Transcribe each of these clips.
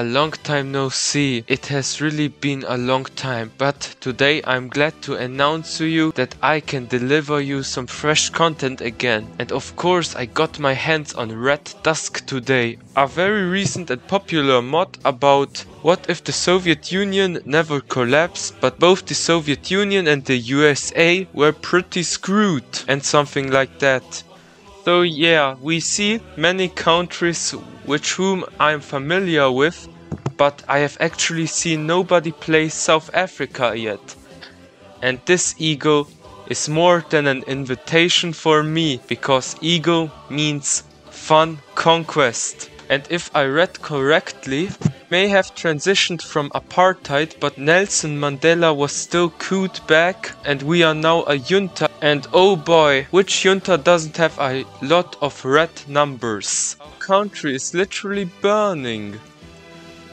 Long time no see. It has really been a long time, but today I'm glad to announce to you that I can deliver you some fresh content again. And of course I got my hands on Red Dusk today, a very recent and popular mod about what if the Soviet Union never collapsed, but both the Soviet Union and the USA were pretty screwed and something like that. So yeah, we see many countries with whom I'm familiar with, but I have actually seen nobody play South Africa yet. And this ego is more than an invitation for me, because ego means fun conquest. And if I read correctly, may have transitioned from apartheid, but Nelson Mandela was still couped back and we are now a junta. And oh boy, which junta doesn't have a lot of red numbers? Our country is literally burning.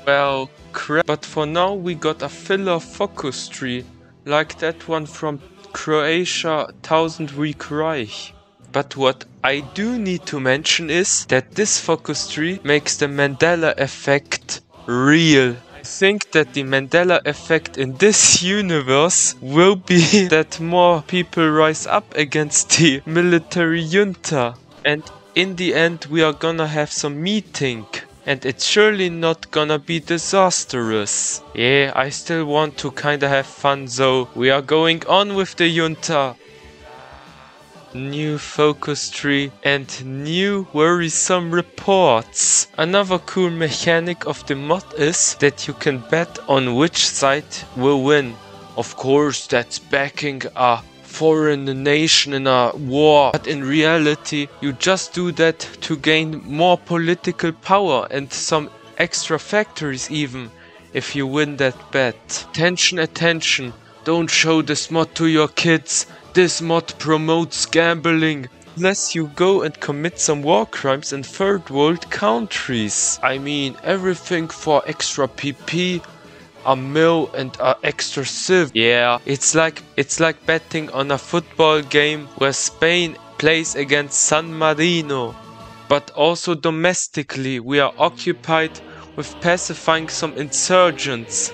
Well, crap. But for now we got a filler focus tree, like that one from Croatia 1000 Week Reich. But what I do need to mention is that this focus tree makes the Mandela effect real. I think that the Mandela effect in this universe will be that more people rise up against the military junta. And in the end we are gonna have some meeting. And it's surely not gonna be disastrous. Yeah, I still want to kinda have fun, so we are going on with the junta. New focus tree and new worrisome reports. Another cool mechanic of the mod is that you can bet on which side will win. Of course, that's backing a foreign nation in a war, but in reality you just do that to gain more political power and some extra factories even if you win that bet. Attention, attention, don't show this mod to your kids. This mod promotes gambling. Unless you go and commit some war crimes in third world countries. I mean, everything for extra PP, a mil and a extra civ. Yeah, it's like betting on a football game where Spain plays against San Marino. But also domestically we are occupied with pacifying some insurgents.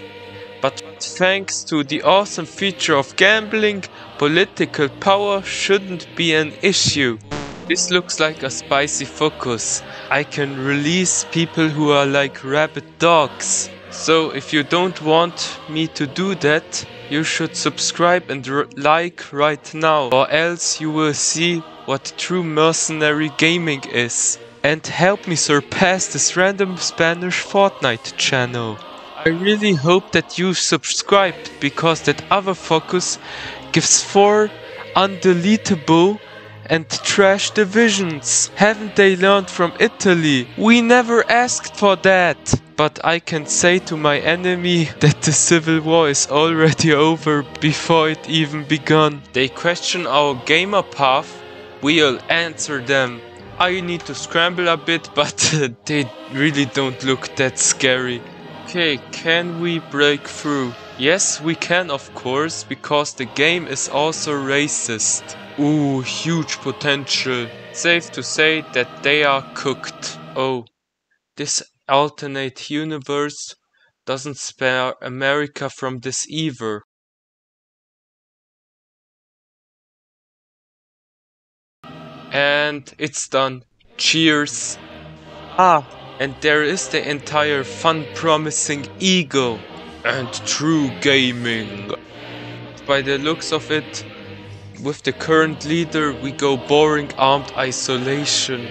But thanks to the awesome feature of gambling, political power shouldn't be an issue. This looks like a spicy focus. I can release people who are like rabid dogs. So if you don't want me to do that, you should subscribe and like right now, or else you will see what true mercenary gaming is. And help me surpass this random Spanish Fortnite channel. I really hope that you subscribed, because that other focus gives 4 undeletable and trash divisions. Haven't they learned from Italy? We never asked for that. But I can say to my enemy that the civil war is already over before it even begun. They question our gamer path, we'll answer them. I need to scramble a bit, but they really don't look that scary. Okay, can we break through? Yes, we can, of course, because the game is also racist. Ooh, huge potential. Safe to say that they are cooked. Oh, this alternate universe doesn't spare America from this either. And it's done. Cheers. And there is the entire fun promising ego and true gaming. By the looks of it, with the current leader we go boring armed isolation.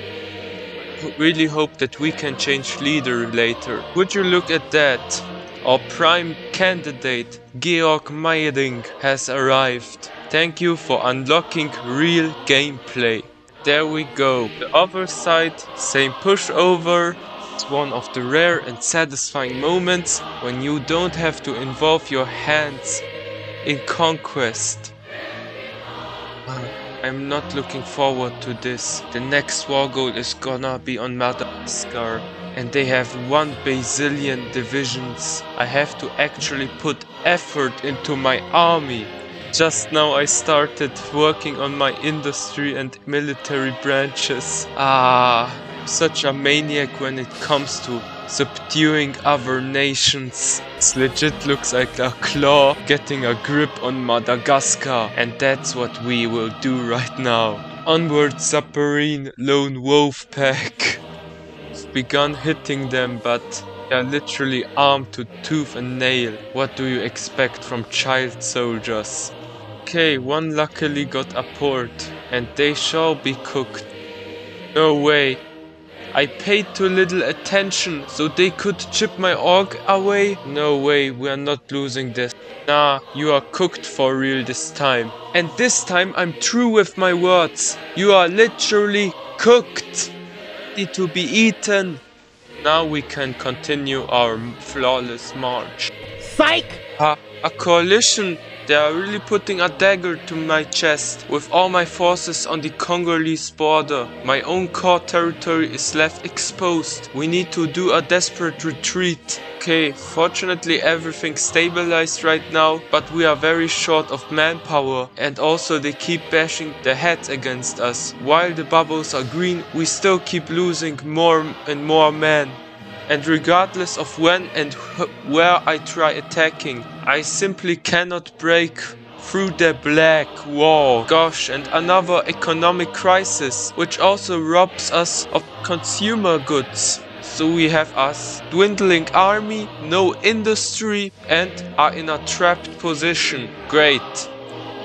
Really hope that we can change leader later. Would you look at that? Our prime candidate, Georg Meyering, has arrived. Thank you for unlocking real gameplay. There we go. The other side, same pushover. It's one of the rare and satisfying moments when you don't have to involve your hands in conquest. I'm not looking forward to this. The next war goal is gonna be on Madagascar. And they have 1 bazillion divisions. I have to actually put effort into my army. Just now I started working on my industry and military branches. such a maniac when it comes to subduing other nations. This legit looks like a claw getting a grip on Madagascar, and that's what we will do right now. Onward, submarine lone wolf pack. We've begun hitting them, but they are literally armed to tooth and nail. What do you expect from child soldiers? Okay, one luckily got a port, and they shall be cooked. No way. I paid too little attention, so they could chip my org away? No way, we are not losing this. Nah, you are cooked for real this time. And this time I'm true with my words. You are literally cooked. Ready to be eaten. Now we can continue our flawless march. Psych! A coalition. They are really putting a dagger to my chest. With all my forces on the Congolese border, my own core territory is left exposed. We need to do a desperate retreat. Okay, fortunately everything stabilized right now, but we are very short of manpower, and also they keep bashing their heads against us. While the bubbles are green, we still keep losing more and more men. And regardless of when and where I try attacking, I simply cannot break through the black wall. Gosh, and another economic crisis, which also robs us of consumer goods. So we have a dwindling army, no industry, and are in a trapped position. Great.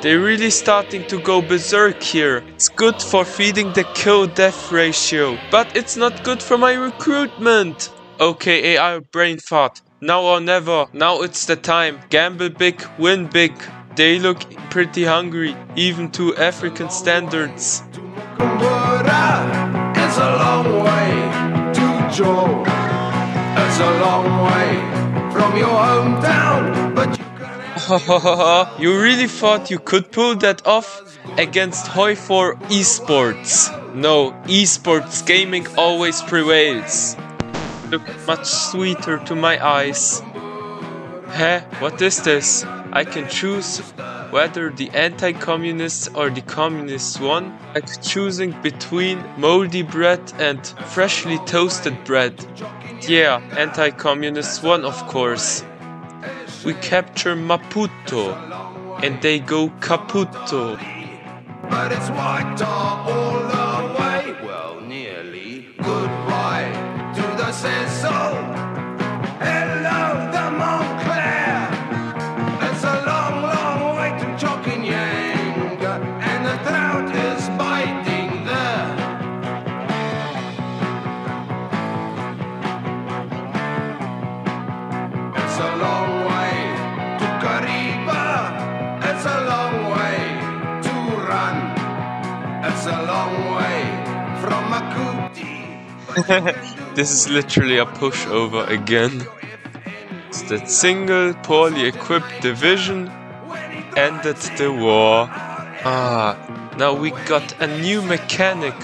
They're really starting to go berserk here. It's good for feeding the kill-death ratio, but it's not good for my recruitment. Okay, AI brain fart. Now or never. Now it's the time. Gamble big, win big. They look pretty hungry, even to African standards. Mukumbura, it's a long way to Joe. It's a long way from your hometown, but you You really thought you could pull that off against Hoi4 esports? No, esports gaming always prevails. Look much sweeter to my eyes. Heh, what is this? I can choose whether the anti-communists or the communists won, like choosing between moldy bread and freshly toasted bread. Yeah, anti-communists won, of course. We capture Maputo, and they go Caputo. but it's white tar all the way. Well, nearly. Goodbye to the Cecil. Hello, the Montclair. It's a long, long way to Chocking-Yang, and the drought is biting there. It's a long way to Kariba. It's a long way to run. It's a long way from Makuti. This is literally a pushover again. It's that single, poorly equipped division ended the war. Now we got a new mechanic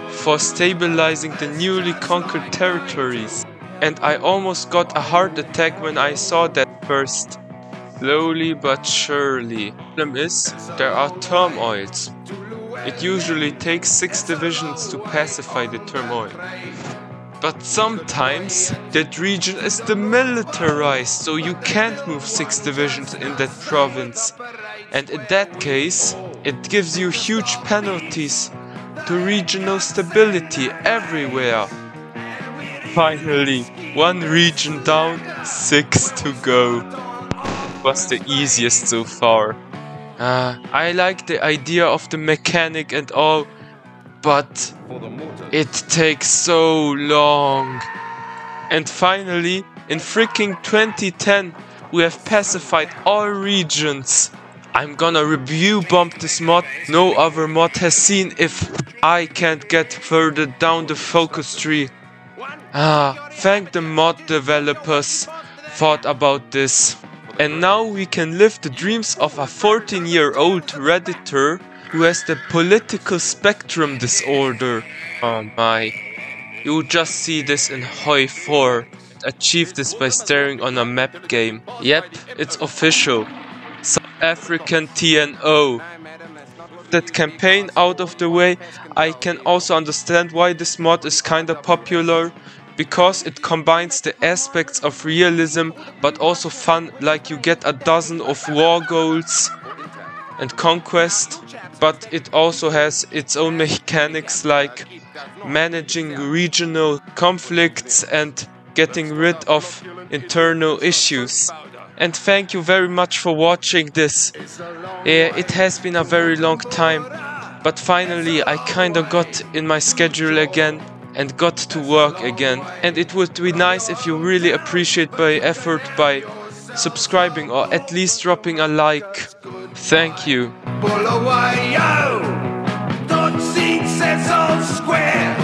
for stabilizing the newly conquered territories. And I almost got a heart attack when I saw that first. Slowly but surely. The problem is, there are turmoils. It usually takes 6 divisions to pacify the turmoil. But sometimes that region is demilitarized, so you can't move 6 divisions in that province. And in that case, it gives you huge penalties to regional stability everywhere. Finally, 1 region down, 6 to go. Was the easiest so far. I like the idea of the mechanic and all, but it takes so long. And finally, in freaking 2010, we have pacified all regions. I'm gonna review bomb this mod no other mod has seen if I can't get further down the focus tree. Thank the mod developers thought about this. And now we can live the dreams of a 14-year-old redditor who has the political spectrum disorder. Oh my. You just see this in Hoi4. Achieve this by staring on a map game. Yep, it's official. South African TNO. that campaign out of the way, I can also understand why this mod is kinda popular, because it combines the aspects of realism but also fun, like you get a dozen of war goals and conquest, but it also has its own mechanics like managing regional conflicts and getting rid of internal issues. And thank you very much for watching this. It has been a very long time, but finally I kinda got in my schedule again and got to work again. And it would be nice if you really appreciate my effort by subscribing or at least dropping a like. Thank you. Pull away, yo! Don't sing, says all square.